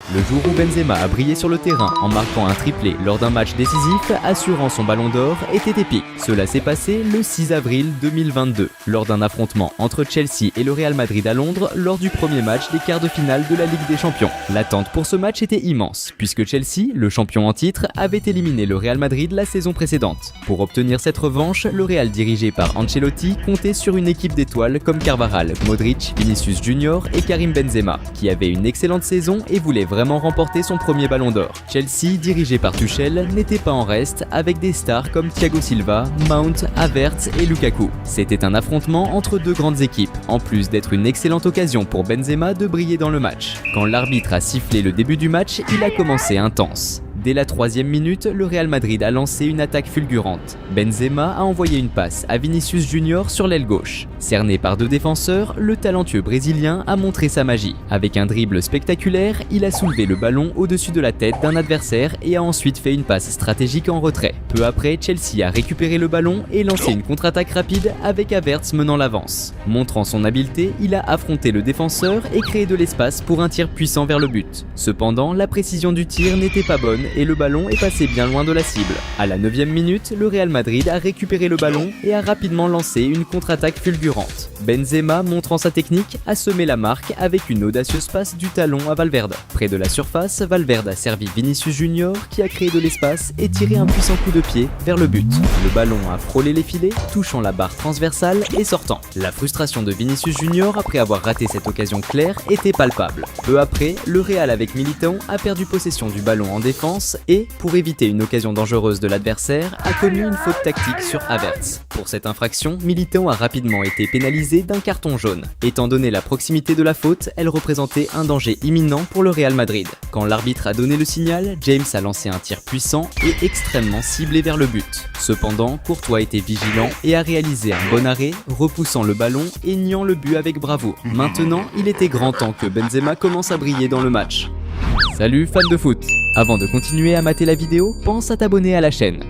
Le jour où Benzema a brillé sur le terrain en marquant un triplé lors d'un match décisif assurant son ballon d'or était épique. Cela s'est passé le 6 avril 2022 lors d'un affrontement entre Chelsea et le Real Madrid à Londres lors du premier match des quarts de finale de la Ligue des Champions. L'attente pour ce match était immense puisque Chelsea, le champion en titre, avait éliminé le Real Madrid la saison précédente. Pour obtenir cette revanche, le Real dirigé par Ancelotti comptait sur une équipe d'étoiles comme Carvajal, Modric, Vinicius Junior et Karim Benzema qui avaient une excellente saison et voulaient vraiment remporter son premier ballon d'or. Chelsea, dirigé par Tuchel, n'était pas en reste avec des stars comme Thiago Silva, Mount, Havertz et Lukaku. C'était un affrontement entre deux grandes équipes, en plus d'être une excellente occasion pour Benzema de briller dans le match. Quand l'arbitre a sifflé le début du match, il a commencé intense. Dès la 3e minute, le Real Madrid a lancé une attaque fulgurante. Benzema a envoyé une passe à Vinicius Junior sur l'aile gauche. Cerné par deux défenseurs, le talentueux Brésilien a montré sa magie. Avec un dribble spectaculaire, il a soulevé le ballon au-dessus de la tête d'un adversaire et a ensuite fait une passe stratégique en retrait. Peu après, Chelsea a récupéré le ballon et lancé une contre-attaque rapide avec Havertz menant l'avance. Montrant son habileté, il a affronté le défenseur et créé de l'espace pour un tir puissant vers le but. Cependant, la précision du tir n'était pas bonne et le ballon est passé bien loin de la cible. À la 9e minute, le Real Madrid a récupéré le ballon et a rapidement lancé une contre-attaque fulgurante. Benzema, montrant sa technique, a semé la marque avec une audacieuse passe du talon à Valverde. Près de la surface, Valverde a servi Vinicius Junior qui a créé de l'espace et tiré un puissant coup de pied vers le but. Le ballon a frôlé les filets, touchant la barre transversale et sortant. La frustration de Vinicius Junior après avoir raté cette occasion claire était palpable. Peu après, le Real avec Militão a perdu possession du ballon en défense et, pour éviter une occasion dangereuse de l'adversaire, a commis une faute tactique sur Havertz. Pour cette infraction, Militão a rapidement été pénalisé d'un carton jaune. Étant donné la proximité de la faute, elle représentait un danger imminent pour le Real Madrid. Quand l'arbitre a donné le signal, James a lancé un tir puissant et extrêmement ciblé vers le but. Cependant, Courtois était vigilant et a réalisé un bon arrêt, repoussant le ballon et niant le but avec bravoure. Maintenant, il était grand temps que Benzema commence à briller dans le match. Salut fans de foot! Avant de continuer à mater la vidéo, pense à t'abonner à la chaîne.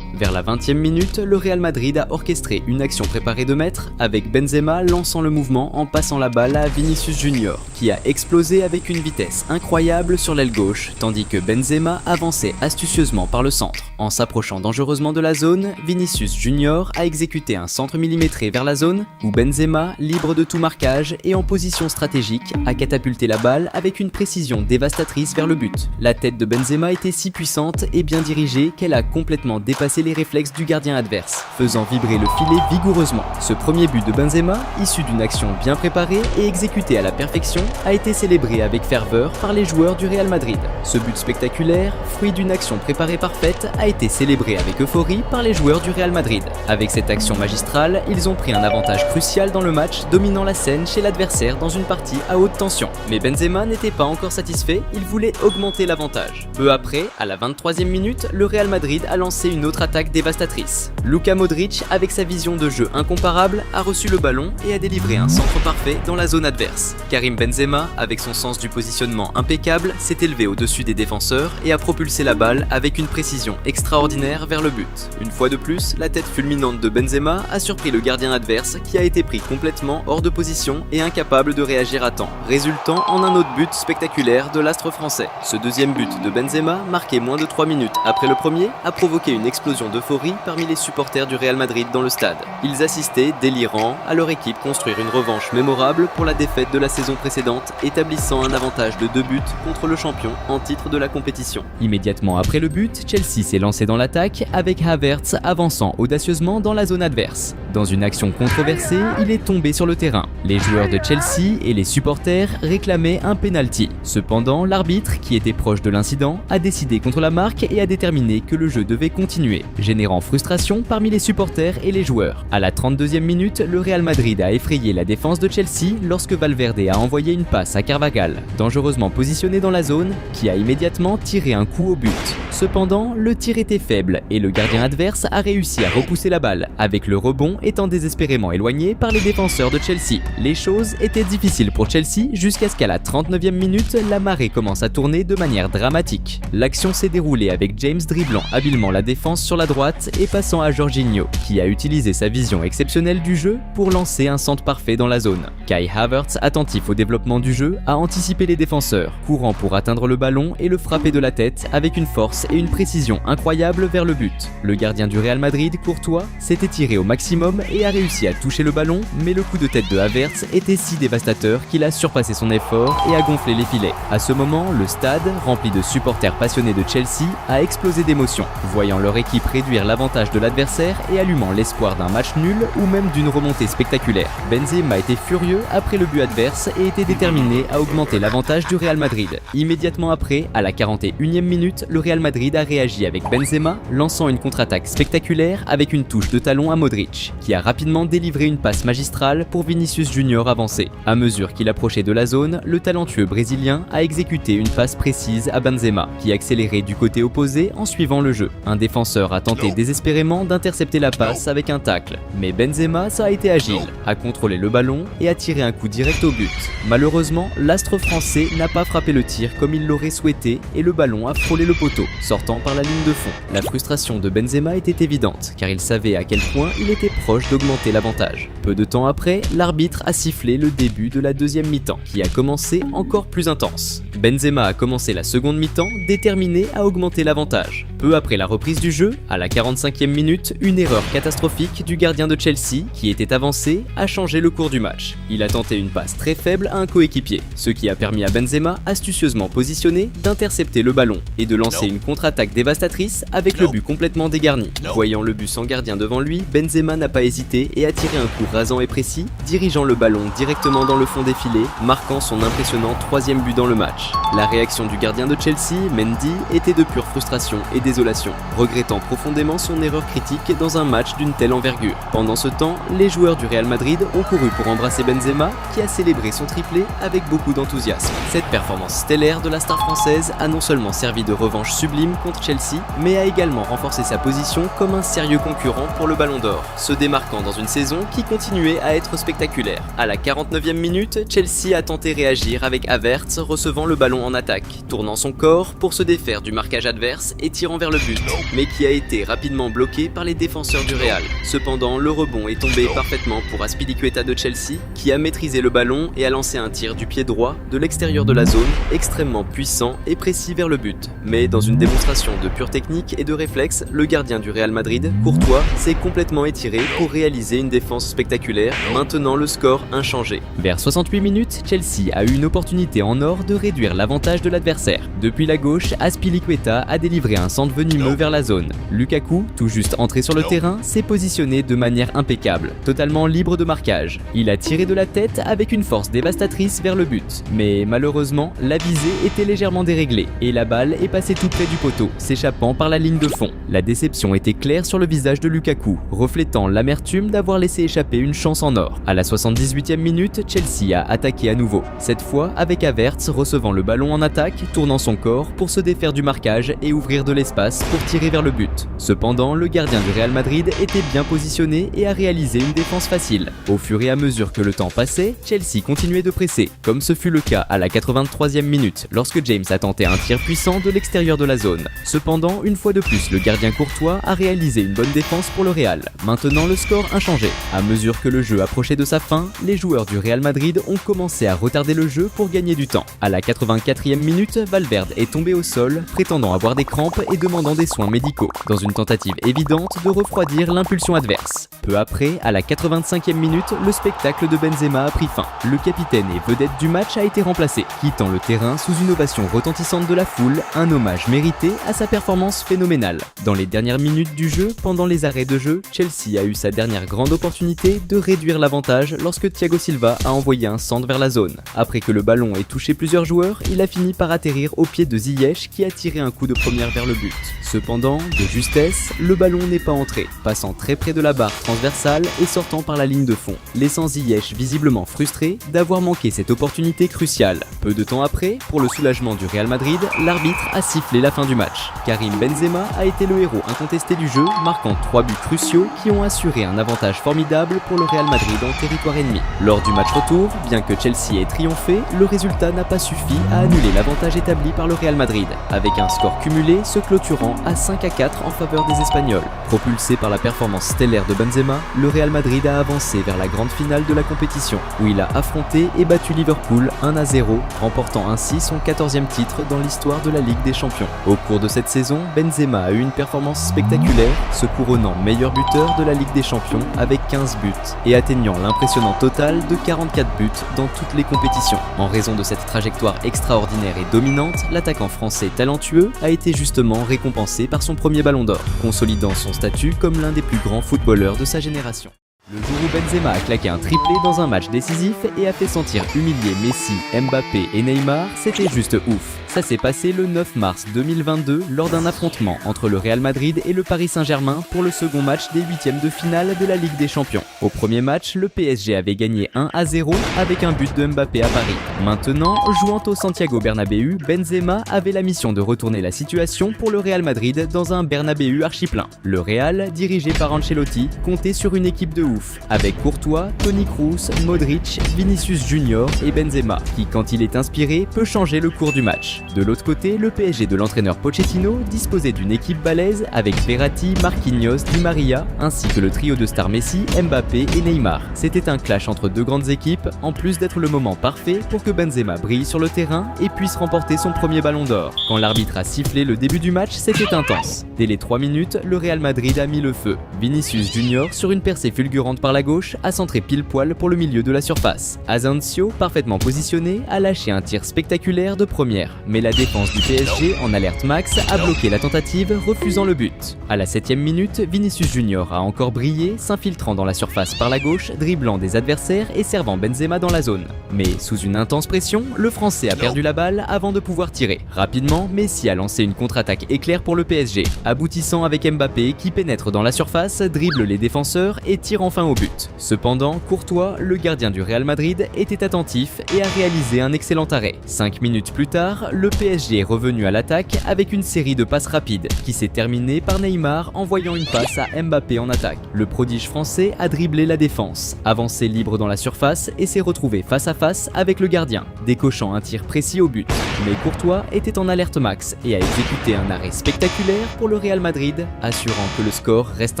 Vers la 20e minute, le Real Madrid a orchestré une action préparée de maître avec Benzema lançant le mouvement en passant la balle à Vinicius Junior qui a explosé avec une vitesse incroyable sur l'aile gauche tandis que Benzema avançait astucieusement par le centre. En s'approchant dangereusement de la zone, Vinicius Junior a exécuté un centre millimétré vers la zone où Benzema, libre de tout marquage et en position stratégique, a catapulté la balle avec une précision dévastatrice vers le but. La tête de Benzema était si puissante et bien dirigée qu'elle a complètement dépassé les réflexes du gardien adverse, faisant vibrer le filet vigoureusement. Ce premier but de Benzema, issu d'une action bien préparée et exécutée à la perfection, a été célébré avec ferveur par les joueurs du Real Madrid. Ce but spectaculaire, fruit d'une action préparée parfaite, a été célébré avec euphorie par les joueurs du Real Madrid. Avec cette action magistrale, ils ont pris un avantage crucial dans le match, dominant la scène chez l'adversaire dans une partie à haute tension. Mais Benzema n'était pas encore satisfait, il voulait augmenter l'avantage. Peu après, à la 23e minute, le Real Madrid a lancé une autre attaque dévastatrice. Luka Modric, avec sa vision de jeu incomparable, a reçu le ballon et a délivré un centre parfait dans la zone adverse. Karim Benzema, avec son sens du positionnement impeccable, s'est élevé au-dessus des défenseurs et a propulsé la balle avec une précision extraordinaire vers le but. Une fois de plus, la tête fulminante de Benzema a surpris le gardien adverse qui a été pris complètement hors de position et incapable de réagir à temps, résultant en un autre but spectaculaire de l'astre français. Ce deuxième but de Benzema, marqué moins de 3 minutes après le premier, a provoqué une explosion d'euphorie parmi les supporters du Real Madrid dans le stade. Ils assistaient, délirants, à leur équipe construire une revanche mémorable pour la défaite de la saison précédente, établissant un avantage de 2 buts contre le champion en titre de la compétition. Immédiatement après le but, Chelsea s'est lancé dans l'attaque avec Havertz avançant audacieusement dans la zone adverse. Dans une action controversée, il est tombé sur le terrain. Les joueurs de Chelsea et les supporters réclamaient un penalty. Cependant, l'arbitre, qui était proche de l'incident, a décidé contre la marque et a déterminé que le jeu devait continuer, générant frustration parmi les supporters et les joueurs. À la 32e minute, le Real Madrid a effrayé la défense de Chelsea lorsque Valverde a envoyé une passe à Carvajal, dangereusement positionné dans la zone, qui a immédiatement tiré un coup au but. Cependant, le tir était faible et le gardien adverse a réussi à repousser la balle, avec le rebond étant désespérément éloigné par les défenseurs de Chelsea. Les choses étaient difficiles pour Chelsea jusqu'à ce qu'à la 39e minute, la marée commence à tourner de manière dramatique. L'action s'est déroulée avec James dribblant habilement la défense sur la droite et passant à Jorginho, qui a utilisé sa vision exceptionnelle du jeu pour lancer un centre parfait dans la zone. Kai Havertz, attentif au développement du jeu, a anticipé les défenseurs, courant pour atteindre le ballon et le frapper de la tête avec une force et une précision incroyables vers le but. Le gardien du Real Madrid, Courtois, s'est étiré au maximum et a réussi à toucher le ballon, mais le coup de tête de Havertz était si dévastateur qu'il a surpassé son effort et a gonflé les filets. À ce moment, le stade, rempli de supporters passionnés de Chelsea, a explosé d'émotion, voyant leur équipe réduire l'avantage de l'adversaire et allumant l'espoir d'un match nul ou même d'une remontée spectaculaire. Benzema était furieux après le but adverse et était déterminé à augmenter l'avantage du Real Madrid. Immédiatement après, à la 41e minute, le Real Madrid a réagi avec Benzema, lançant une contre-attaque spectaculaire avec une touche de talon à Modric, qui a rapidement délivré une passe magistrale pour Vinicius Junior avancer. À mesure qu'il approchait de la zone, le talentueux brésilien a exécuté une passe précise à Benzema, qui accélérait du côté opposé en suivant le jeu. Un défenseur a tenté désespérément d'intercepter la passe avec un tacle, mais Benzema ça a été agile, a contrôlé le ballon et a tiré un coup direct au but. Malheureusement, l'astre français n'a pas frappé le tir comme il l'aurait souhaité et le ballon a frôlé le poteau, sortant par la ligne de fond. La frustration de Benzema était évidente, car il savait à quel point il était proche d'augmenter l'avantage. Peu de temps après, l'arbitre a sifflé le début de la deuxième mi-temps, qui a commencé encore plus intense. Benzema a commencé la seconde mi-temps déterminé à augmenter l'avantage. Peu après la reprise du jeu, à la 45e minute, une erreur catastrophique du gardien de Chelsea, qui était avancé, a changé le cours du match. Il a tenté une passe très faible à un coéquipier, ce qui a permis à Benzema, astucieusement positionné, d'intercepter le ballon et de lancer une contre-attaque dévastatrice avec le but complètement dégarni. Voyant le but sans gardien devant lui, Benzema n'a pas hésité et a tiré un coup rasant et précis, dirigeant le ballon directement dans le fond des filets, marquant son impressionnant 3e but dans le match. La réaction du gardien de Chelsea, Mendy, était de pure frustration et désolation, regrettant profondément son erreur critique dans un match d'une telle envergure. Pendant ce temps, les joueurs du Real Madrid ont couru pour embrasser Benzema, qui a célébré son triplé avec beaucoup d'enthousiasme. Cette performance stellaire de la star française a non seulement servi de revanche sublime contre Chelsea, mais a également renforcé sa position comme un sérieux concurrent pour le Ballon d'Or, se démarquant dans une saison qui continuait à être spectaculaire. À la 49e minute, Chelsea a tenté réagir avec Havertz recevant le ballon en attaque, tournant son corps pour se défaire du marquage adverse et tirant vers le but, mais qui a été rapidement bloqué par les défenseurs du Real. Cependant, le rebond est tombé parfaitement pour Azpilicueta de Chelsea, qui a maîtrisé le ballon et a lancé un tir du pied droit de l'extérieur de la zone, extrêmement puissant et précis vers le but. Mais dans une démonstration de pure technique et de réflexe, le gardien du Real Madrid, Courtois, s'est complètement étiré pour réaliser une défense spectaculaire, maintenant le score inchangé. Vers 68 minutes, Chelsea a eu une opportunité en or de réduire l'avantage de l'adversaire. Depuis la gauche, Azpilicueta a délivré un centre venimeux vers la zone. Lukaku, tout juste entré sur le terrain, s'est positionné de manière impeccable, totalement libre de marquage. Il a tiré de la tête avec une force dévastatrice vers le but. Mais malheureusement, la visée était légèrement déréglée et la balle est passée tout près du poteau, s'échappant par la ligne de fond. La déception était claire sur le visage de Lukaku, reflétant l'amertume d'avoir laissé échapper une chance en or. À la 78e minute, Chelsea a attaqué à nouveau, cette fois avec Havertz recevant le ballon en attaque, tournant son corps pour se défaire du marquage et ouvrir de l'espace pour tirer vers le but. Cependant, le gardien du Real Madrid était bien positionné et a réalisé une défense facile. Au fur et à mesure que le temps passait, Chelsea continuait de presser, comme ce fut le cas à la 83e minute lorsque James a tenté un tir puissant de l'extérieur de la zone. Cependant, une fois de plus, le gardien Courtois a réalisé une bonne défense pour le Real, maintenant le score inchangé. À mesure que le jeu approchait de sa fin, les joueurs du Real Madrid ont commencé à retarder le jeu pour gagner du temps. À la 84e minute, Valverde est tombé au sol, prétendant avoir des crampes et demandant des soins médicaux, dans une tentative évidente de refroidir l'impulsion adverse. Peu après, à la 85e minute, le spectacle de Benzema a pris fin. Le capitaine et vedette du match a été remplacé, quittant le terrain sous une ovation retentissante de la foule, un hommage mérité à sa performance phénoménale. Dans les dernières minutes du jeu, pendant les arrêts de jeu, Chelsea a eu sa dernière grande opportunité de réduire l'avantage lorsque Thiago Silva a envoyé un centre vers la zone. Après que le ballon ait touché plusieurs joueurs, il a fini par atterrir au pied de Ziyech qui a tiré un coup de première vers le but. but. Cependant, de justesse, le ballon n'est pas entré, passant très près de la barre transversale et sortant par la ligne de fond, laissant Ziyech visiblement frustré d'avoir manqué cette opportunité cruciale. Peu de temps après, pour le soulagement du Real Madrid, l'arbitre a sifflé la fin du match. Karim Benzema a été le héros incontesté du jeu, marquant 3 buts cruciaux qui ont assuré un avantage formidable pour le Real Madrid en territoire ennemi. Lors du match retour, bien que Chelsea ait triomphé, le résultat n'a pas suffi à annuler l'avantage établi par le Real Madrid, avec un score cumulé se clôturant à 5-4 en faveur des Espagnols. Propulsé par la performance stellaire de Benzema, le Real Madrid a avancé vers la grande finale de la compétition, où il a affronté et battu Liverpool 1-0, remportant ainsi son 14e titre dans l'histoire de la Ligue des Champions. Au cours de cette saison, Benzema a eu une performance spectaculaire, se couronnant meilleur buteur de la Ligue des Champions avec 15 buts et atteignant l'impressionnant total de 44 buts dans toutes les compétitions. En raison de cette trajectoire extraordinaire et dominante, l'attaquant français talentueux a été justement récompensé par son premier ballon d'or, consolidant son statut comme l'un des plus grands footballeurs de sa génération. Le jour où Benzema a claqué un triplé dans un match décisif et a fait sentir humilié Messi, Mbappé et Neymar, c'était juste ouf. Ça s'est passé le 9 mars 2022 lors d'un affrontement entre le Real Madrid et le Paris Saint-Germain pour le second match des huitièmes de finale de la Ligue des Champions. Au premier match, le PSG avait gagné 1-0 avec un but de Mbappé à Paris. Maintenant, jouant au Santiago Bernabéu, Benzema avait la mission de retourner la situation pour le Real Madrid dans un Bernabéu archi-plein. Le Real, dirigé par Ancelotti, comptait sur une équipe de ouf, avec Courtois, Toni Kroos, Modric, Vinicius Junior et Benzema, qui quand il est inspiré peut changer le cours du match. De l'autre côté, le PSG de l'entraîneur Pochettino disposait d'une équipe balèze avec Verratti, Marquinhos, Di Maria, ainsi que le trio de stars Messi, Mbappé et Neymar. C'était un clash entre deux grandes équipes, en plus d'être le moment parfait pour que Benzema brille sur le terrain et puisse remporter son premier ballon d'or. Quand l'arbitre a sifflé le début du match, c'était intense. Dès les 3 minutes, le Real Madrid a mis le feu. Vinicius Junior, sur une percée fulgurante par la gauche, a centré pile poil pour le milieu de la surface. Asensio, parfaitement positionné, a lâché un tir spectaculaire de première. Mais la défense du PSG, en alerte max, a bloqué la tentative, refusant le but. À la 7e minute, Vinicius Junior a encore brillé, s'infiltrant dans la surface par la gauche, dribblant des adversaires et servant Benzema dans la zone. Mais sous une intense pression, le Français a perdu la balle avant de pouvoir tirer. Rapidement, Messi a lancé une contre-attaque éclair pour le PSG, aboutissant avec Mbappé qui pénètre dans la surface, dribble les défenseurs et tire enfin au but. Cependant, Courtois, le gardien du Real Madrid, était attentif et a réalisé un excellent arrêt. 5 minutes plus tard, le PSG est revenu à l'attaque avec une série de passes rapides qui s'est terminée par Neymar envoyant une passe à Mbappé en attaque. Le prodige français a dribblé la défense, avancé libre dans la surface et s'est retrouvé face à face avec le gardien, décochant un tir précis au but. Mais Courtois était en alerte max et a exécuté un arrêt spectaculaire pour le Real Madrid, assurant que le score reste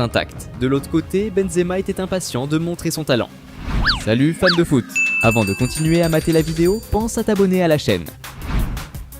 intact. De l'autre côté, Benzema était impatient de montrer son talent. Salut fans de foot! Avant de continuer à mater la vidéo, pense à t'abonner à la chaîne.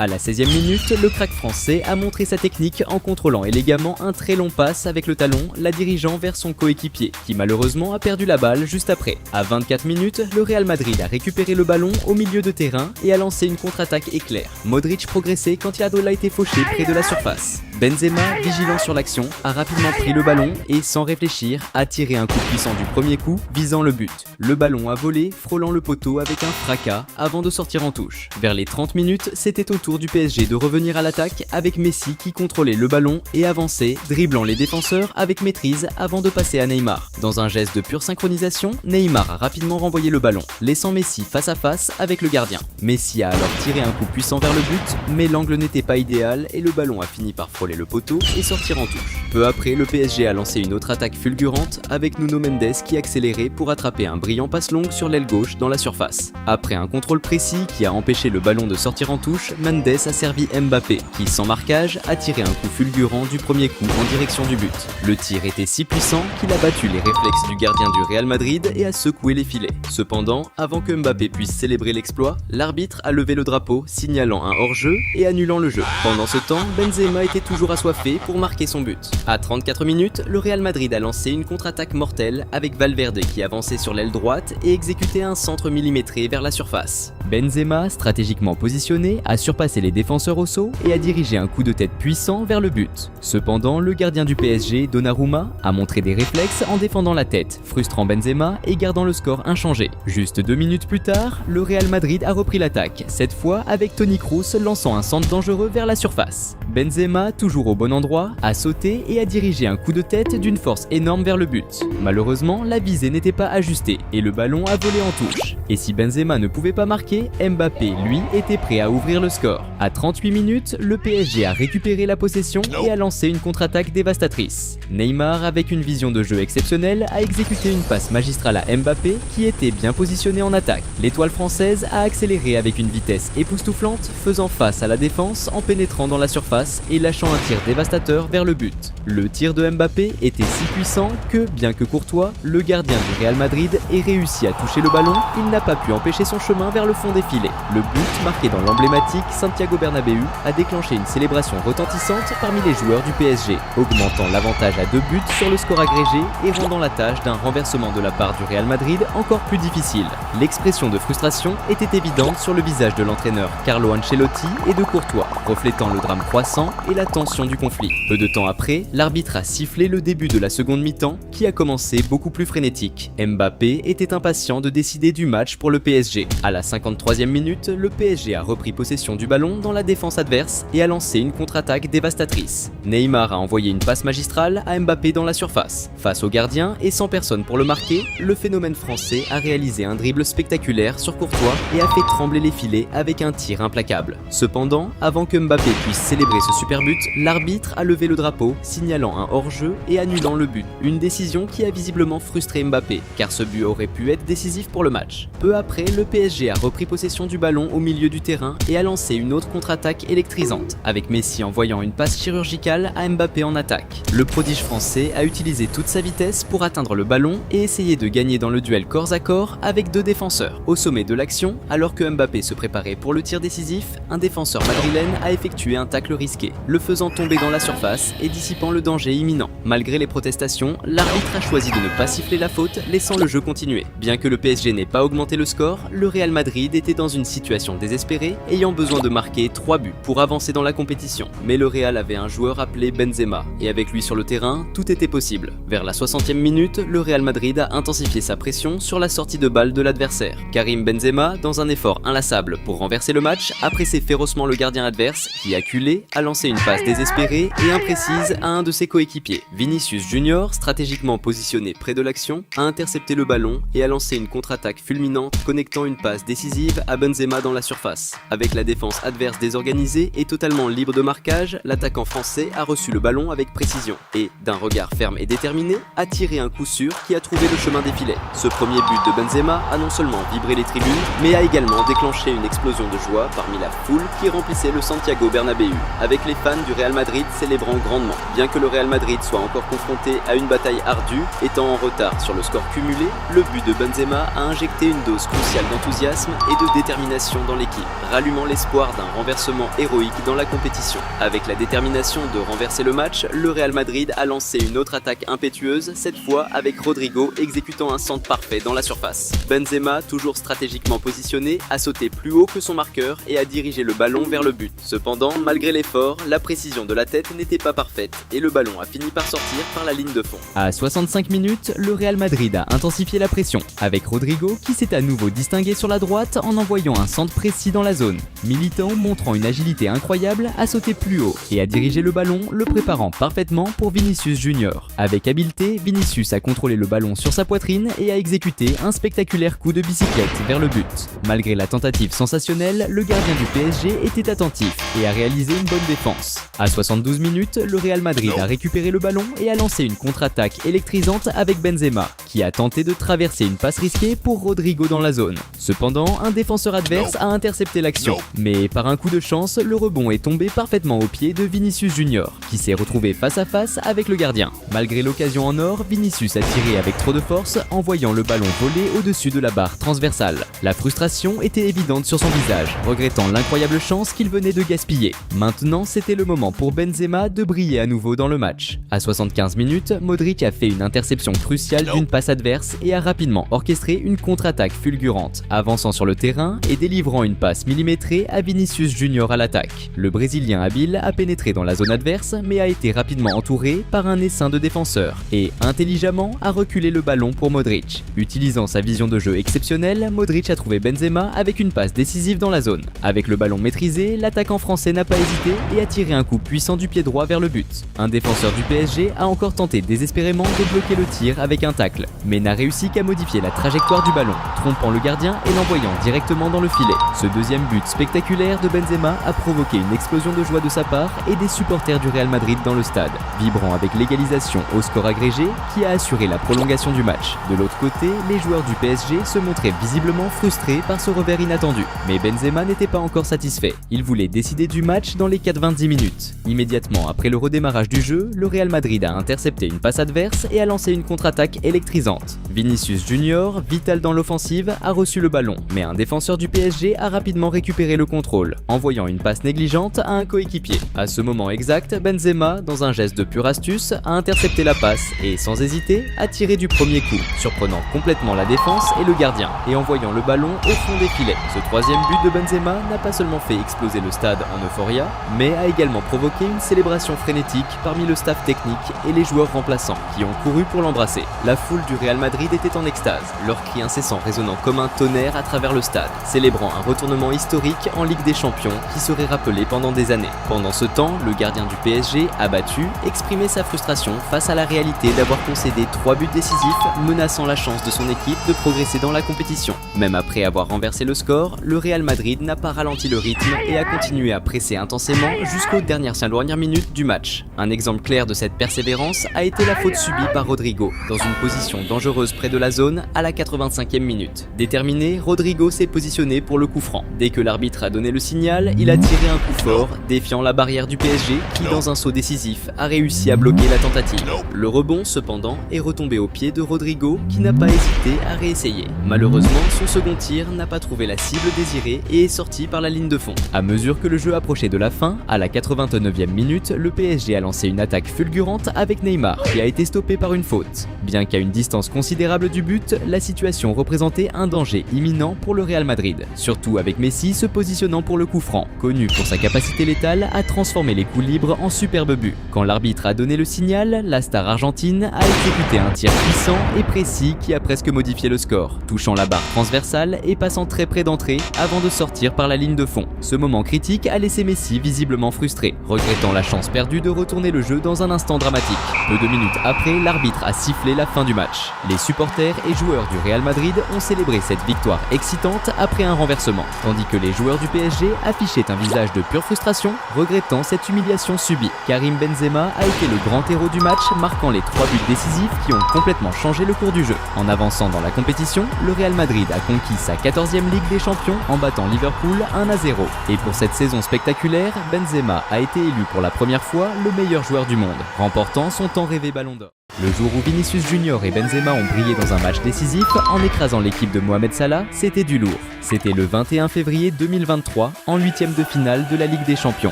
À la 16e minute, le crack français a montré sa technique en contrôlant élégamment un très long passe avec le talon, la dirigeant vers son coéquipier, qui malheureusement a perdu la balle juste après. À 24 minutes, le Real Madrid a récupéré le ballon au milieu de terrain et a lancé une contre-attaque éclair. Modric progressait quand il a été fauché près de la surface. Benzema, vigilant sur l'action, a rapidement pris le ballon et, sans réfléchir, a tiré un coup puissant du premier coup, visant le but. Le ballon a volé, frôlant le poteau avec un fracas avant de sortir en touche. Vers les 30 minutes, c'était au tour du PSG de revenir à l'attaque avec Messi qui contrôlait le ballon et avançait, dribblant les défenseurs avec maîtrise avant de passer à Neymar. Dans un geste de pure synchronisation, Neymar a rapidement renvoyé le ballon, laissant Messi face à face avec le gardien. Messi a alors tiré un coup puissant vers le but, mais l'angle n'était pas idéal et le ballon a fini par frôler le poteau et sortir en touche. Peu après, le PSG a lancé une autre attaque fulgurante avec Nuno Mendes qui accélérait pour attraper un brillant passe longue sur l'aile gauche dans la surface. Après un contrôle précis qui a empêché le ballon de sortir en touche, Mendes a servi Mbappé qui, sans marquage, a tiré un coup fulgurant du premier coup en direction du but. Le tir était si puissant qu'il a battu les réflexes du gardien du Real Madrid et a secoué les filets. Cependant, avant que Mbappé puisse célébrer l'exploit, l'arbitre a levé le drapeau, signalant un hors-jeu et annulant le jeu. Pendant ce temps, Benzema était toujours assoiffé pour marquer son but. À 34 minutes, le Real Madrid a lancé une contre-attaque mortelle avec Valverde qui avançait sur l'aile droite et exécutait un centre millimétré vers la surface. Benzema, stratégiquement positionné, a surpassé les défenseurs au saut et a dirigé un coup de tête puissant vers le but. Cependant, le gardien du PSG, Donnarumma, a montré des réflexes en défendant la tête, frustrant Benzema et gardant le score inchangé. Juste 2 minutes plus tard, le Real Madrid a repris l'attaque, cette fois avec Toni Kroos lançant un centre dangereux vers la surface. Benzema, toujours au bon endroit, a sauté et a dirigé un coup de tête d'une force énorme vers le but. Malheureusement, la visée n'était pas ajustée et le ballon a volé en touche. Et si Benzema ne pouvait pas marquer, Mbappé, lui, était prêt à ouvrir le score. À 38 minutes, le PSG a récupéré la possession et a lancé une contre-attaque dévastatrice. Neymar, avec une vision de jeu exceptionnelle, a exécuté une passe magistrale à Mbappé qui était bien positionné en attaque. L'étoile française a accéléré avec une vitesse époustouflante, faisant face à la défense en pénétrant dans la surface et lâchant un tir dévastateur vers le but. Le tir de Mbappé était si puissant que, bien que courtois, le gardien du Real Madrid ait réussi à toucher le ballon, il n'a pas pu empêcher son chemin vers le fond des filets. Le but, marqué dans l'emblématique Santiago Bernabéu, a déclenché une célébration retentissante parmi les joueurs du PSG, augmentant l'avantage à 2 buts sur le score agrégé et rendant la tâche d'un renversement de la part du Real Madrid encore plus difficile. L'expression de frustration était évidente sur le visage de l'entraîneur Carlo Ancelotti et de Courtois, reflétant le drame croissant et la tension du conflit. Peu de temps après, l'arbitre a sifflé le début de la seconde mi-temps qui a commencé beaucoup plus frénétique. Mbappé était impatient de décider du match pour le PSG. À la 53e minute, le PSG a repris possession du ballon dans la défense adverse et a lancé une contre-attaque dévastatrice. Neymar a envoyé une passe magistrale à Mbappé dans la surface. Face au gardien et sans personne pour le marquer, le phénomène français a réalisé un dribble spectaculaire sur Courtois et a fait trembler les filets avec un tir implacable. Cependant, avant que Mbappé puisse célébrer ce super but, l'arbitre a levé le drapeau, signalant un hors-jeu et annulant le but. Une décision qui a visiblement frustré Mbappé, car ce but aurait pu être décisif pour le match. Peu après, le PSG a repris possession du ballon au milieu du terrain et a lancé une autre contre-attaque électrisante, avec Messi envoyant une passe chirurgicale à Mbappé en attaque. Le prodige français a utilisé toute sa vitesse pour atteindre le ballon et essayer de gagner dans le duel corps à corps avec 2 défenseurs. Au sommet de l'action, alors que Mbappé se préparait pour le tir décisif, un défenseur madrilène a effectué un tacle risqué, le faisant tomber dans la surface et dissipant le danger imminent. Malgré les protestations, l'arbitre a choisi de ne pas siffler la faute, laissant le jeu continuer. Bien que le PSG n'ait pas augmenté le score, le Real Madrid était dans une situation désespérée, ayant besoin de marquer 3 buts pour avancer dans la compétition. Mais le Real avait un joueur appelé Benzema, et avec lui sur le terrain, tout était possible. Vers la 60e minute, le Real Madrid a intensifié sa pression sur la sortie de balle de l'adversaire. Karim Benzema, dans un effort inlassable pour renverser le match, a pressé férocement le gardien adverse, qui, acculé, a lancé une passe désespérée et imprécise à un de ses coéquipiers. Vinicius Junior, stratégiquement positionné près de l'action, a intercepté le ballon et a lancé une contre-attaque fulminante connectant une passe décisive à Benzema dans la surface. Avec la défense adverse désorganisée et totalement libre de marquage, l'attaquant français a reçu le ballon avec précision et, d'un regard ferme et déterminé, a tiré un coup sûr qui a trouvé le chemin des filets. Ce premier but de Benzema a non seulement vibré les tribunes, mais a également déclenché une explosion de joie parmi la foule qui remplissait le Santiago Bernabéu, avec les fans du Real Madrid célébrant grandement. Bien que le Real Madrid soit encore confronté à une bataille ardue, étant en retard sur le score cumulé, le but de Benzema a injecté une dose cruciale d'enthousiasme et de détermination dans l'équipe, rallumant l'espoir d'un renversement héroïque dans la compétition. Avec la détermination de renverser le match, le Real Madrid a lancé une autre attaque impétueuse, cette fois avec Rodrigo exécutant un centre parfait dans la surface. Benzema, toujours stratégiquement positionné, a sauté plus haut que son marqueur et a dirigé le ballon vers le but. Cependant, malgré l'effort, la précision de la tête n'était pas parfaite et le ballon a fini par sortir par la ligne de fond. À 65 minutes, le Real Madrid a intensifié la pression, avec Rodrigo qui s'est à nouveau distingué sur la droite en envoyant un centre précis dans la zone. Militão, montrant une agilité incroyable, a sauté plus haut et a dirigé le ballon, le préparant parfaitement pour Vinicius Junior. Avec habileté, Vinicius a contrôlé le ballon sur sa poitrine et a exécuté un spectaculaire coup de bicyclette vers le but. Malgré la tentative sensationnelle, le gardien du PSG était attentif et a réalisé une bonne défense. À 72 minutes, le Real Madrid a récupéré le ballon et a lancé une contre-attaque électrisante avec Benzema, qui a tenté de traverser une passe risquée pour Rodrigo dans la zone. Cependant, un défenseur adverse a intercepté l'action, mais par un coup de chance, le rebond est tombé parfaitement au pied de Vinicius Junior, qui s'est retrouvé face à face avec le gardien. Malgré l'occasion en or, Vinicius a tiré avec trop de force, envoyant le ballon voler au-dessus de la barre transversale. La frustration était évidente sur son visage, regrettant l'incroyable chance qu'il venait de gaspiller. Maintenant, c'était le moment pour Benzema de briller à nouveau dans le match. À 75 minutes, Modric a fait une interception cruciale d'une passe adverse et a rapidement orchestré une contre-attaque fulgurante, avançant sur le terrain et délivrant une passe millimétrée à Vinicius Junior à l'attaque. Le Brésilien habile a pénétré dans la zone adverse mais a été rapidement entouré par un essaim de défenseurs et, intelligemment, a reculé le ballon pour Modric. Utilisant sa vision de jeu exceptionnelle, Modric a trouvé Benzema avec une passe décisive dans la zone. Avec le ballon maîtrisé, l'attaquant français n'a pas hésité et a tiré un coup puissant du pied droit vers le but. Un défenseur du PSG a encore tenté désespérément de bloquer le tir avec un tacle, mais n'a réussi qu'à modifier la trajectoire du ballon, trompant le gardien et l'envoyant directement dans le filet. Ce deuxième but spectaculaire de Benzema a provoqué une explosion de joie de sa part et des supporters du Real Madrid dans le stade, vibrant avec l'égalisation au score agrégé qui a assuré la prolongation du match. De l'autre côté, les joueurs du PSG se montraient visiblement frustrés par ce revers inattendu. Mais Benzema n'était pas encore satisfait. Il voulait décider du match dans les 90 minutes. Immédiatement après le redémarrage du jeu, le Real Madrid a intercepté une passe adverse et a lancé une contre-attaque électrisante. Vinicius Junior, vital dans l'offensive, a reçu le ballon, mais un défenseur du PSG a rapidement récupéré le contrôle, envoyant une passe négligente à un coéquipier. À ce moment exact, Benzema, dans un geste de pure astuce, a intercepté la passe et, sans hésiter, a tiré du premier coup, surprenant complètement la défense et le gardien, et envoyant le ballon au fond des filets. Ce troisième but de Benzema n'a pas seulement fait exploser le stade en euphoria, mais a également provoqué une célébration frénétique parmi le staff technique et les joueurs remplaçants, qui ont couru pour l'embrasser. La foule du Real Madrid était en extase, leurs cris incessants résonnant comme un tonnerre à travers le stade, célébrant un retournement historique en Ligue des Champions qui serait rappelé pendant des années. Pendant ce temps, le gardien du PSG, abattu, exprimait sa frustration face à la réalité d'avoir concédé 3 buts décisifs, menaçant la chance de son équipe de progresser dans la compétition. Même après avoir renversé le score, le Real Madrid n'a pas ralenti le rythme et a continué à presser intensément jusqu'aux dernières minutes du match. Un exemple clair de cette persévérance a été la faute subie par Rodrigo, dans une position dangereuse près de la zone à la 85e minute. Déterminé, Rodrigo s'est positionné pour le coup franc. Dès que l'arbitre a donné le signal, il a tiré un coup fort, défiant la barrière du PSG qui, dans un saut décisif, a réussi à bloquer la tentative. Le rebond, cependant, est retombé au pied de Rodrigo qui n'a pas hésité à réessayer. Malheureusement, son second tir n'a pas trouvé la cible désirée et est sorti par la ligne de fond. À mesure que le jeu approchait de la fin, à la 89e minute, le PSG a lancé une attaque fulgurante avec Neymar qui a été stoppé par une faute. Bien qu'à une distance considérable du but, la situation représentait un danger imminent pour le Real Madrid, surtout avec Messi se positionnant pour le coup franc, connu pour sa capacité létale à transformer les coups libres en superbes buts. Quand l'arbitre a donné le signal, la star argentine a exécuté un tir puissant et précis qui a presque modifié le score, touchant la barre transversale et passant très près d'entrée avant de sortir par la ligne de fond. Ce moment critique a laissé Messi visiblement frustré, regrettant la chance perdue de retourner le jeu dans un instant dramatique. Peu de minutes après, l'arbitre a sifflé la fin du match. Les supporters et joueurs du Real Madrid ont célébré cette victoire excitante après un renversement, tandis que les joueurs du PSG affichaient un visage de pure frustration, regrettant cette humiliation subie. Karim Benzema a été le grand héros du match, marquant les 3 buts décisifs qui ont complètement changé le cours du jeu. En avançant dans la compétition, le Real Madrid a conquis sa 14e Ligue des Champions en battant Liverpool 1-0. Et pour cette saison spectaculaire, Benzema a été élu pour la première fois le meilleur joueur du monde, remportant son tant rêvé Ballon d'Or. Le jour où Vinicius Junior et Benzema ont brillé dans un match décisif en écrasant l'équipe de Mohamed Salah, c'était du lourd. C'était le 21 février 2023, en 8e de finale de la Ligue des Champions,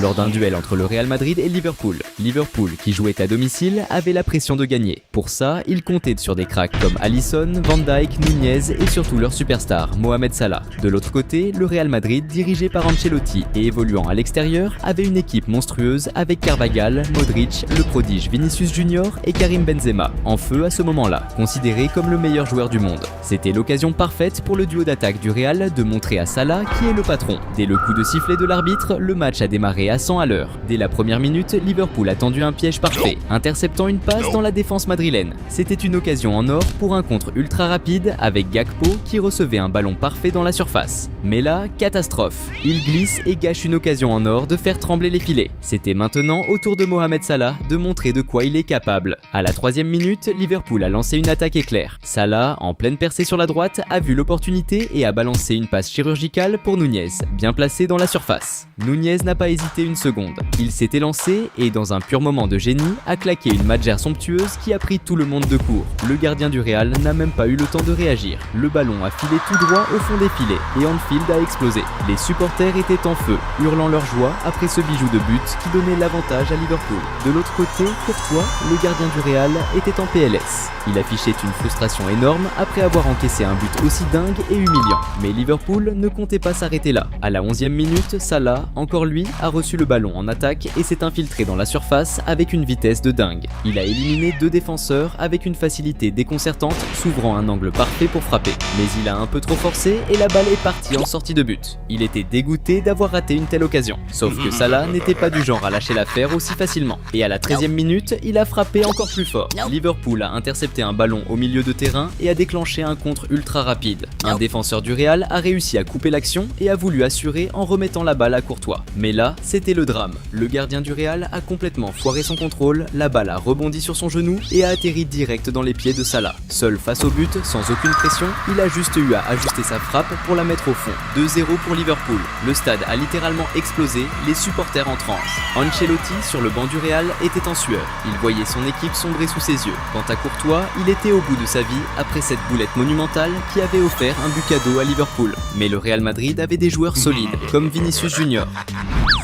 lors d'un duel entre le Real Madrid et Liverpool. Liverpool, qui jouait à domicile, avait la pression de gagner. Pour ça, ils comptaient sur des cracks comme Alisson, Van Dijk, Nunez et surtout leur superstar, Mohamed Salah. De l'autre côté, le Real Madrid, dirigé par Ancelotti et évoluant à l'extérieur, avait une équipe monstrueuse avec Carvajal, Modric, le prodige Vinicius Junior et Karim Benzema, en feu à ce moment-là, considéré comme le meilleur joueur du monde. C'était l'occasion parfaite pour le duo d'attaque du Real de montrer à Salah qui est le patron. Dès le coup de sifflet de l'arbitre, le match a démarré à 100 à l'heure. Dès la première minute, Liverpool a tendu un piège parfait, interceptant une passe dans la défense madrilène. C'était une occasion en or pour un contre ultra rapide avec Gakpo qui recevait un ballon parfait dans la surface. Mais là, catastrophe. Il glisse et gâche une occasion en or de faire trembler les filets. C'était maintenant au tour de Mohamed Salah de montrer de quoi il est capable. À la 3e minute, Liverpool a lancé une attaque éclair. Salah, en pleine percée sur la droite, a vu l'opportunité et a balancé une passe chirurgicale pour Nunez, bien placée dans la surface. Nunez n'a pas hésité une seconde. Il s'est élancé et, dans un pur moment de génie, a claqué une magère somptueuse qui a pris tout le monde de court. Le gardien du Real n'a même pas eu le temps de réagir. Le ballon a filé tout droit au fond des filets et Anfield a explosé. Les supporters étaient en feu, hurlant leur joie après ce bijou de but qui donnait l'avantage à Liverpool. De l'autre côté, Courtois, le gardien du Real, Real était en PLS. Il affichait une frustration énorme après avoir encaissé un but aussi dingue et humiliant. Mais Liverpool ne comptait pas s'arrêter là. À la 11e minute, Salah, encore lui, a reçu le ballon en attaque et s'est infiltré dans la surface avec une vitesse de dingue. Il a éliminé 2 défenseurs avec une facilité déconcertante, s'ouvrant un angle parfait pour frapper. Mais il a un peu trop forcé et la balle est partie en sortie de but. Il était dégoûté d'avoir raté une telle occasion. Sauf que Salah n'était pas du genre à lâcher l'affaire aussi facilement. Et à la 13e minute, il a frappé encore plus fort. Liverpool a intercepté un ballon au milieu de terrain et a déclenché un contre ultra rapide. Un défenseur du Real a réussi à couper l'action et a voulu assurer en remettant la balle à Courtois. Mais là, c'était le drame. Le gardien du Real a complètement foiré son contrôle, la balle a rebondi sur son genou et a atterri direct dans les pieds de Salah. Seul face au but, sans aucune pression, il a juste eu à ajuster sa frappe pour la mettre au fond. 2-0 pour Liverpool. Le stade a littéralement explosé, les supporters en transe. Ancelotti, sur le banc du Real, était en sueur. Il voyait son équipe sombrer sous ses yeux. Quant à Courtois, il était au bout de sa vie après cette boulette monumentale qui avait offert un but cadeau à Liverpool. Mais le Real Madrid avait des joueurs solides, comme Vinicius Junior.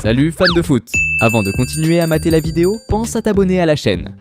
Salut fans de foot! Avant de continuer à mater la vidéo, pense à t'abonner à la chaîne.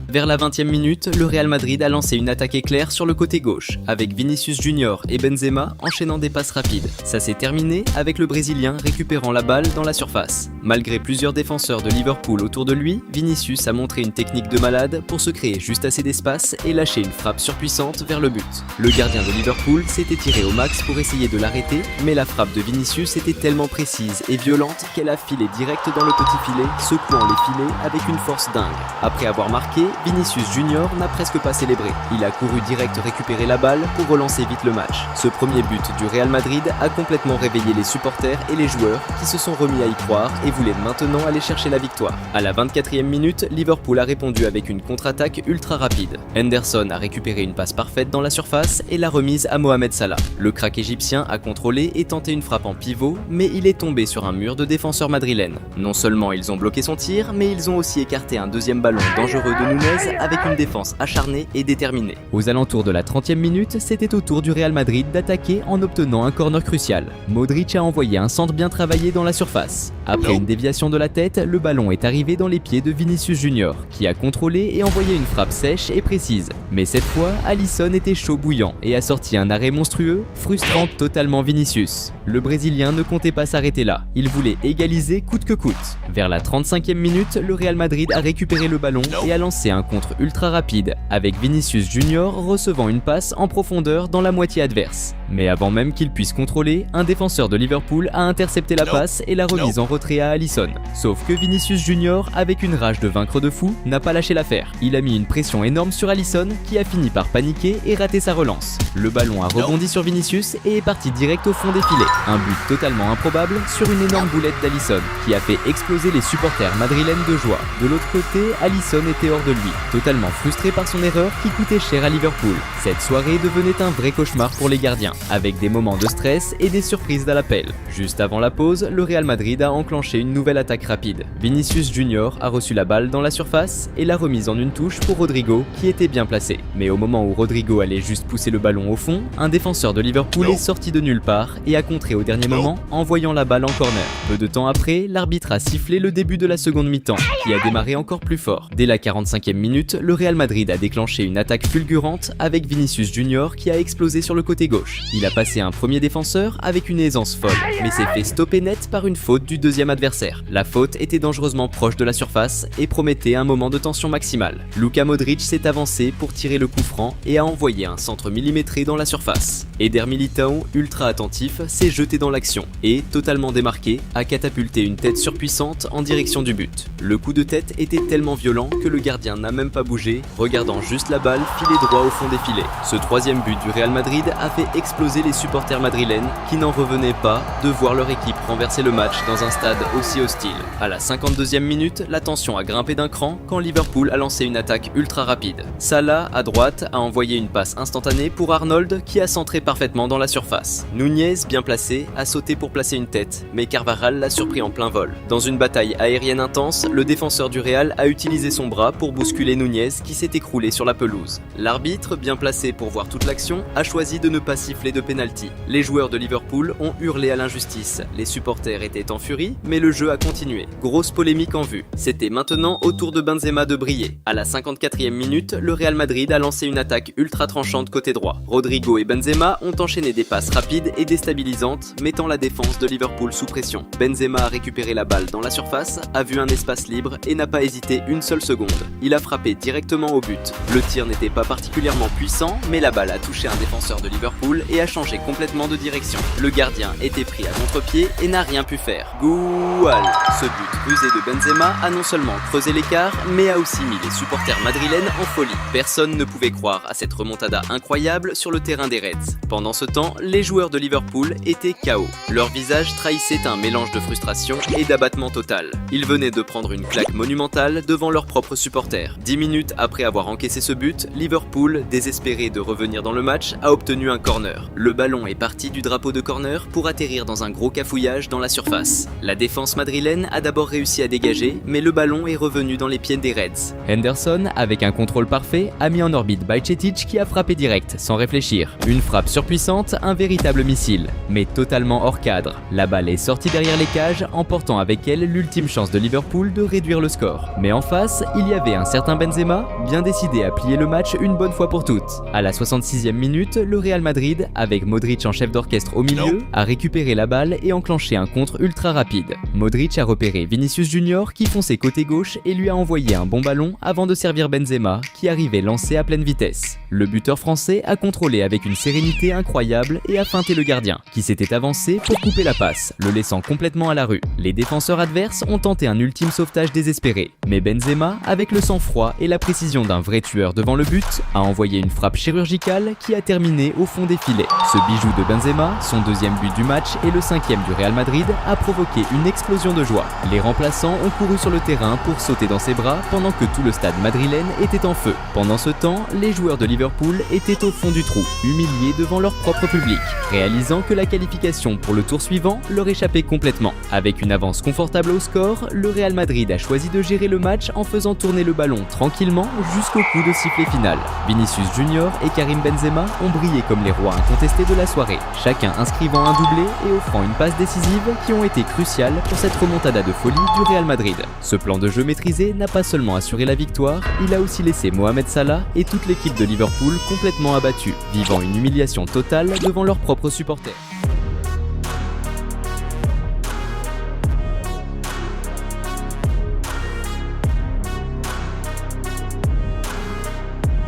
Vers la 20e minute, le Real Madrid a lancé une attaque éclair sur le côté gauche, avec Vinicius Junior et Benzema enchaînant des passes rapides. Ça s'est terminé avec le Brésilien récupérant la balle dans la surface. Malgré plusieurs défenseurs de Liverpool autour de lui, Vinicius a montré une technique de malade pour se créer juste assez d'espace et lâcher une frappe surpuissante vers le but. Le gardien de Liverpool s'était tiré au max pour essayer de l'arrêter, mais la frappe de Vinicius était tellement précise et violente qu'elle a filé direct dans le petit filet, secouant les filets avec une force dingue. Après avoir marqué, Vinicius Junior n'a presque pas célébré. Il a couru direct récupérer la balle pour relancer vite le match. Ce premier but du Real Madrid a complètement réveillé les supporters et les joueurs qui se sont remis à y croire et voulaient maintenant aller chercher la victoire. À la 24e minute, Liverpool a répondu avec une contre-attaque ultra rapide. Henderson a récupéré une passe parfaite dans la surface et l'a remise à Mohamed Salah. Le crack égyptien a contrôlé et tenté une frappe en pivot, mais il est tombé sur un mur de défenseurs madrilènes. Non seulement ils ont bloqué son tir, mais ils ont aussi écarté un deuxième ballon dangereux de Nunez avec une défense acharnée et déterminée. Aux alentours de la 30e minute, c'était au tour du Real Madrid d'attaquer en obtenant un corner crucial. Modric a envoyé un centre bien travaillé dans la surface. Après une déviation de la tête, le ballon est arrivé dans les pieds de Vinicius Junior, qui a contrôlé et envoyé une frappe sèche et précise. Mais cette fois, Alisson était chaud bouillant et a sorti un arrêt monstrueux, frustrant totalement Vinicius. Le Brésilien ne comptait pas s'arrêter là, il voulait égaliser coûte que coûte. Vers la 35e minute, le Real Madrid a récupéré le ballon et a lancé un contre ultra rapide, avec Vinicius Junior recevant une passe en profondeur dans la moitié adverse. Mais avant même qu'il puisse contrôler, un défenseur de Liverpool a intercepté la passe et l'a remise en retrait à Alisson. Sauf que Vinicius Junior, avec une rage de vaincre de fou, n'a pas lâché l'affaire. Il a mis une pression énorme sur Alisson, qui a fini par paniquer et rater sa relance. Le ballon a rebondi sur Vinicius et est parti direct au fond des filets. Un but totalement improbable sur une énorme boulette d'Alisson, qui a fait exploser les supporters madrilènes de joie. De l'autre côté, Alisson était hors de lui, totalement frustré par son erreur qui coûtait cher à Liverpool. Cette soirée devenait un vrai cauchemar pour les gardiens, avec des moments de stress et des surprises à l'appel. Juste avant la pause, le Real Madrid a enclenché une nouvelle attaque rapide. Vinicius Junior a reçu la balle dans la surface et l'a remise en une touche pour Rodrigo, qui était bien placé. Mais au moment où Rodrigo allait juste pousser le ballon au fond, un défenseur de Liverpool est sorti de nulle part et a contré au dernier moment, envoyant la balle en corner. Peu de temps après, l'arbitre a sifflé le début de la seconde mi-temps, qui a démarré encore plus fort. Dès la 45e minute, le Real Madrid a déclenché une attaque fulgurante avec Vinicius Junior qui a explosé sur le côté gauche. Il a passé un premier défenseur avec une aisance folle, mais s'est fait stopper net par une faute du deuxième adversaire. La faute était dangereusement proche de la surface et promettait un moment de tension maximale. Luka Modric s'est avancé pour tirer le coup franc et a envoyé un centre millimétré dans la surface. Eder Militão, ultra attentif, s'est jeté dans l'action et, totalement démarqué, a catapulté une tête surpuissante en direction du but. Le coup de tête était tellement violent que le gardien n'a même pas bougé, regardant juste la balle filer droit au fond des filets. Ce troisième but du Real Madrid a fait exploser les supporters madrilènes qui n'en revenaient pas de voir leur équipe renverser le match dans un stade aussi hostile. À la 52e minute, la tension a grimpé d'un cran quand Liverpool a lancé une attaque ultra rapide. Salah, à droite, a envoyé une passe instantanée pour Arnold qui a centré parfaitement dans la surface. Nunez, bien placé, a sauté pour placer une tête, mais Carvajal l'a surpris en plein vol. Dans une bataille aérienne intense, le défenseur du Real a utilisé son bras pour bousculer Nunez qui s'est écroulé sur la pelouse. L'arbitre, bien placé pour voir toute l'action, a choisi de ne pas siffler de pénalty. Les joueurs de Liverpool ont hurlé à l'injustice. Les supporters étaient en furie, mais le jeu a continué. Grosse polémique en vue. C'était maintenant au tour de Benzema de briller. À la 54e minute, le Real Madrid a lancé une attaque ultra tranchante côté droit. Rodrigo et Benzema ont enchaîné des passes rapides et déstabilisantes, mettant la défense de Liverpool sous pression. Benzema a récupéré la balle dans la surface, a vu un espace libre et n'a pas hésité une seule seconde. Il a frappé directement au but. Le tir n'était pas particulièrement puissant, mais la balle a touché un défenseur de Liverpool et a changé complètement de direction. Le gardien était pris à contre-pied et n'a rien pu faire. Goual! Ce but rusé de Benzema a non seulement creusé l'écart, mais a aussi mis les supporters madrilènes en folie. Personne ne pouvait croire à cette remontada incroyable sur le terrain des Reds. Pendant ce temps, les joueurs de Liverpool étaient KO. Leur visage trahissait un mélange de frustration et d'abattement total. Ils venaient de prendre une claque monumentale devant leurs propres supporters. 10 minutes après avoir encaissé ce but, Liverpool, désespéré de revenir dans le match, a obtenu un corner. Le ballon est parti du drapeau de corner pour atterrir dans un gros cafouillage dans la surface. La défense madrilène a d'abord réussi à dégager, mais le ballon est revenu dans les pieds des Reds. Henderson, avec un contrôle parfait, a mis en orbite Bajcetic qui a frappé direct, sans réfléchir. Une frappe surpuissante, un véritable missile, mais totalement hors cadre. La balle est sortie derrière les cages, emportant avec elle l'ultime chance de Liverpool de réduire le score. Mais en face, il y avait un certain Benzema, bien décidé à plier le match une bonne fois pour toutes. À la 66e minute, le Real Madrid, avec Modric en chef d'orchestre au milieu, a récupéré la balle et enclenché un contre ultra rapide. Modric a repéré Vinicius Junior qui fonçait côté gauche et lui a envoyé un bon ballon avant de servir Benzema qui arrivait lancé à pleine vitesse. Le buteur français a contrôlé avec une sérénité incroyable et a feinté le gardien qui s'était avancé pour couper la passe, le laissant complètement à la rue. Les défenseurs adverses ont tenté un ultime sauvetage désespéré, mais Benzema, avec le sang-froid et la précision d'un vrai tueur devant le but, a envoyé une frappe chirurgicale qui a terminé au fond des filets. Ce bijou de Benzema, son deuxième but du match et le cinquième du Real Madrid, a provoqué une explosion de joie. Les remplaçants ont couru sur le terrain pour sauter dans ses bras pendant que tout le stade madrilène était en feu. Pendant ce temps, les joueurs de Liverpool étaient au fond du trou, humiliés devant leur propre public, réalisant que la qualification pour le tour suivant leur échappait complètement. Avec une avance confortable au score, le Real Madrid a choisi de gérer le match en faisant tourner le ballon tranquillement jusqu'au coup de sifflet final. Vinicius Junior et Karim Benzema ont brillé comme les rois incontestés de la soirée, chacun inscrivant un doublé et offrant une passe décisive qui ont été cruciales pour cette remontada de folie du Real Madrid. Ce plan de jeu maîtrisé n'a pas seulement assuré la victoire, il a aussi laissé Mohamed Salah et toute l'équipe de Liverpool complètement abattus, vivant une humiliation totale devant leurs propres supporters.